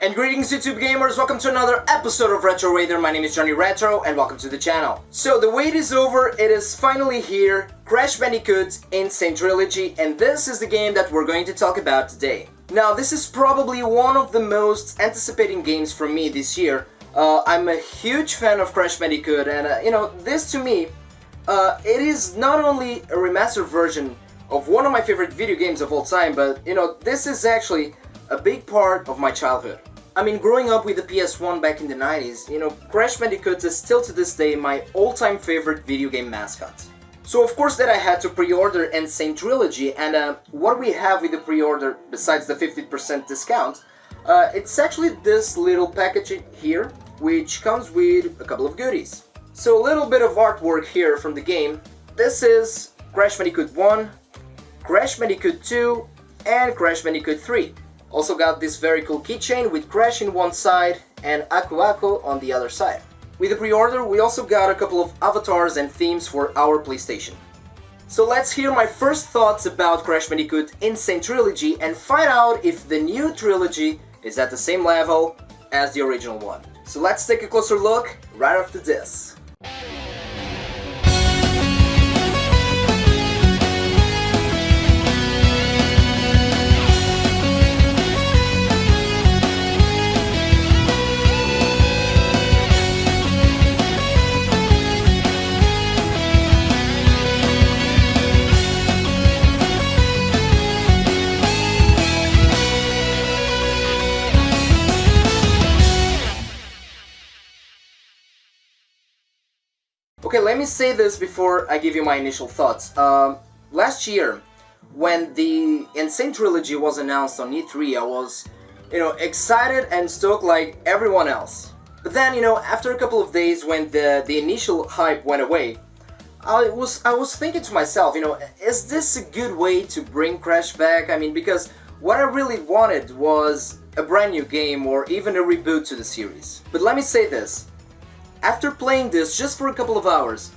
And greetings YouTube gamers, welcome to another episode of Retro Raider. My name is Johnny Retro and welcome to the channel. So the wait is over, it is finally here, Crash Bandicoot in Sane Trilogy, and this is the game that we're going to talk about today. Now this is probably one of the most anticipating games for me this year. I'm a huge fan of Crash Bandicoot and this to me, it is not only a remastered version of one of my favorite video games of all time, but this is actually a big part of my childhood. I mean, growing up with the PS1 back in the 90s, Crash Bandicoot is still to this day my all-time favorite video game mascot. So of course that I had to pre-order Sane Trilogy, and what we have with the pre-order, besides the 50% discount, it's actually this little package here, which comes with a couple of goodies. So a little bit of artwork here from the game. This is Crash Bandicoot 1, Crash Bandicoot 2, and Crash Bandicoot 3. Also got this very cool keychain with Crash in one side and Aku Aku on the other side. With the pre-order, we also got a couple of avatars and themes for our PlayStation. So let's hear my first thoughts about Crash Bandicoot in Sane Trilogy and find out if the new trilogy is at the same level as the original one. So let's take a closer look right after this. Okay, let me say this before I give you my initial thoughts. Last year, when the Sane Trilogy was announced on E3, I was, excited and stoked like everyone else. But then, after a couple of days when the initial hype went away, I was thinking to myself, is this a good way to bring Crash back? I mean, because what I really wanted was a brand new game or even a reboot to the series. But let me say this. After playing this just for a couple of hours,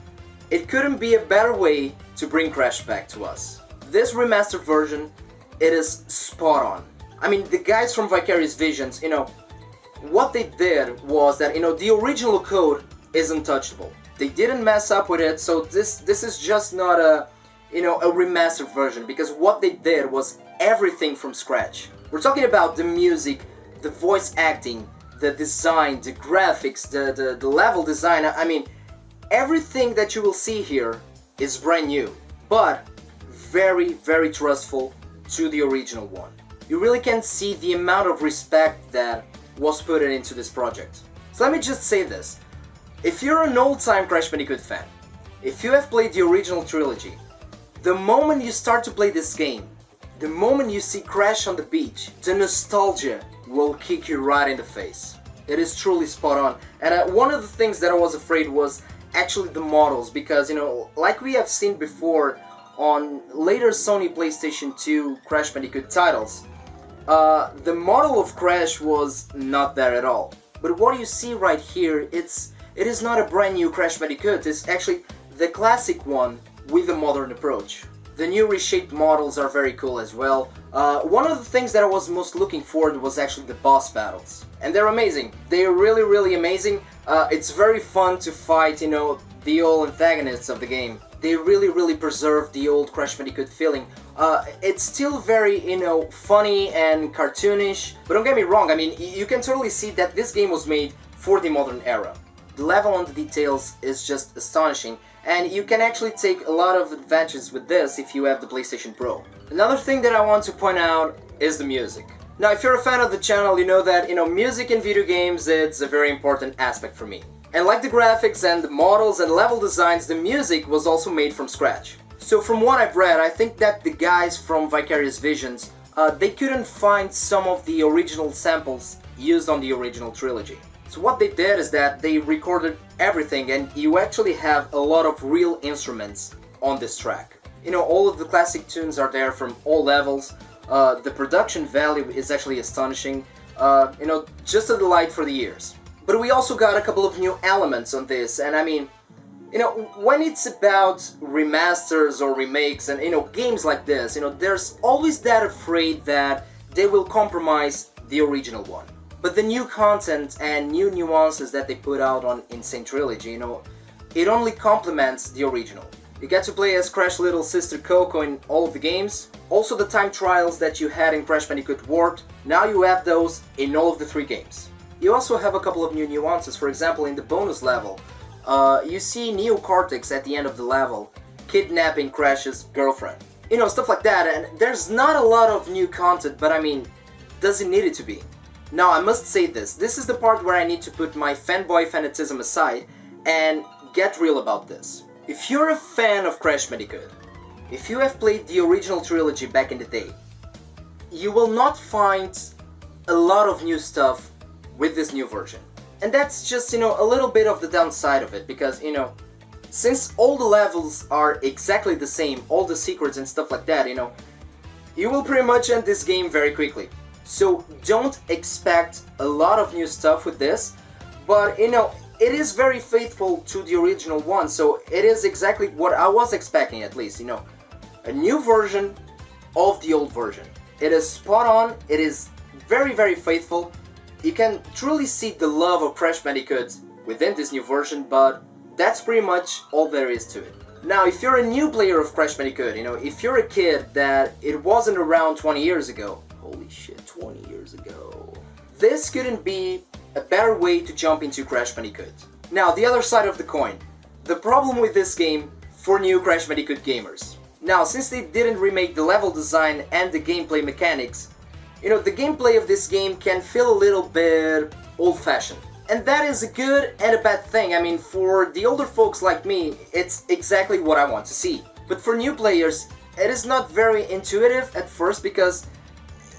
it couldn't be a better way to bring Crash back to us. This remastered version, it is spot on. I mean, the guys from Vicarious Visions, what they did was that, the original code is untouchable. They didn't mess up with it, so this is just not a remastered version, because what they did was everything from scratch. We're talking about the music, the voice acting, the design, the graphics, the level design. I mean, everything that you will see here is brand new, but very, very trustful to the original one. You really can see the amount of respect that was put into this project. So let me just say this. If you're an old-time Crash Bandicoot fan, if you have played the original trilogy, the moment you start to play this game, the moment you see Crash on the beach, the nostalgia will kick you right in the face. It is truly spot on. And one of the things that I was afraid was actually the models, because like we have seen before on later Sony Playstation 2 Crash Bandicoot titles, the model of Crash was not there at all. But what you see right here, it is not a brand new Crash Bandicoot, it's actually the classic one with a modern approach. The new reshaped models are very cool as well. One of the things that I was most looking forward was actually the boss battles. And they're amazing. They're really, really amazing. It's very fun to fight, the old antagonists of the game. They really, really preserve the old Crash Bandicoot feeling. It's still very, funny and cartoonish. But don't get me wrong, I mean, you can totally see that this game was made for the modern era. The level on the details is just astonishing, and you can actually take a lot of advantages with this if you have the PlayStation Pro. Another thing that I want to point out is the music. Now, if you're a fan of the channel, you know that, music in video games, it's a very important aspect for me. And like the graphics and the models and level designs, the music was also made from scratch. So from what I've read, I think that the guys from Vicarious Visions, they couldn't find some of the original samples used on the original trilogy. So what they did is that they recorded everything, and you actually have a lot of real instruments on this track. All of the classic tunes are there from all levels. The production value is actually astonishing. Just a delight for the ears. But we also got a couple of new elements on this, and I mean, when it's about remasters or remakes and, games like this, there's always that afraid that they will compromise the original one. But the new content and new nuances that they put out on Sane Trilogy, you know, it only complements the original. You get to play as Crash's little sister Coco in all of the games. Also the time trials that you had in Crash Bandicoot Warped, now you have those in all of the 3 games. You also have a couple of new nuances. For example, in the bonus level, you see Neo Cortex at the end of the level kidnapping Crash's girlfriend. You know, stuff like that, and there's not a lot of new content, but I mean, does it need it to be? Now, I must say this is the part where I need to put my fanboy fanatism aside and get real about this. If you're a fan of Crash Bandicoot, if you have played the original trilogy back in the day, you will not find a lot of new stuff with this new version. And that's just, you know, a little bit of the downside of it, because, you know, since all the levels are exactly the same, all the secrets and stuff like that, you know, you will pretty much end this game very quickly. So don't expect a lot of new stuff with this, but, you know, it is very faithful to the original one, so it is exactly what I was expecting, at least, you know. A new version of the old version. It is spot on, it is very, very faithful. You can truly see the love of Crash Bandicoot within this new version, but that's pretty much all there is to it. Now, if you're a new player of Crash Bandicoot, you know, if you're a kid that it wasn't around 20 years ago, holy shit, 20 years ago, this couldn't be a better way to jump into Crash Bandicoot. Now, the other side of the coin, the problem with this game for new Crash Bandicoot gamers. Now, since they didn't remake the level design and the gameplay mechanics, you know, the gameplay of this game can feel a little bit old-fashioned. And that is a good and a bad thing. I mean, for the older folks like me, it's exactly what I want to see. But for new players, it is not very intuitive at first because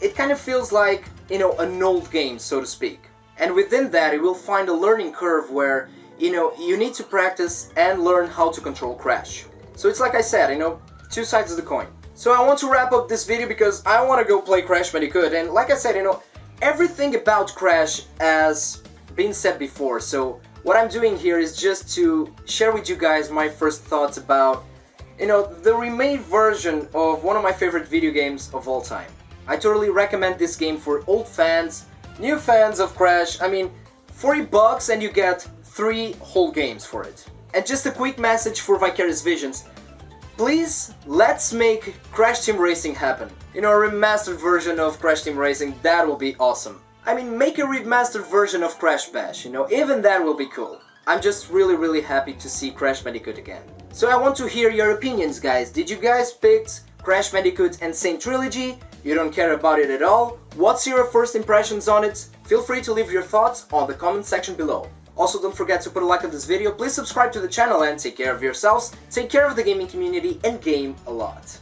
it kind of feels like, you know, an old game, so to speak. And within that, you will find a learning curve where, you know, you need to practice and learn how to control Crash. So it's like I said, you know, 2 sides of the coin. So I want to wrap up this video because I want to go play Crash Bandicoot. And like I said, you know, everything about Crash has been said before, so what I'm doing here is just to share with you guys my first thoughts about, you know, the remade version of one of my favorite video games of all time. I totally recommend this game for old fans, new fans of Crash. I mean, $40 and you get 3 whole games for it. And just a quick message for Vicarious Visions. Please, let's make Crash Team Racing happen. You know, a remastered version of Crash Team Racing, that will be awesome. I mean, make a remastered version of Crash Bash, you know, even that will be cool. I'm just really happy to see Crash Bandicoot again. So I want to hear your opinions, guys. Did you guys pick Crash Bandicoot and Sane Trilogy? You don't care about it at all? What's your first impressions on it? Feel free to leave your thoughts on the comment section below. Also, don't forget to put a like on this video, please subscribe to the channel and take care of yourselves, take care of the gaming community, and game a lot.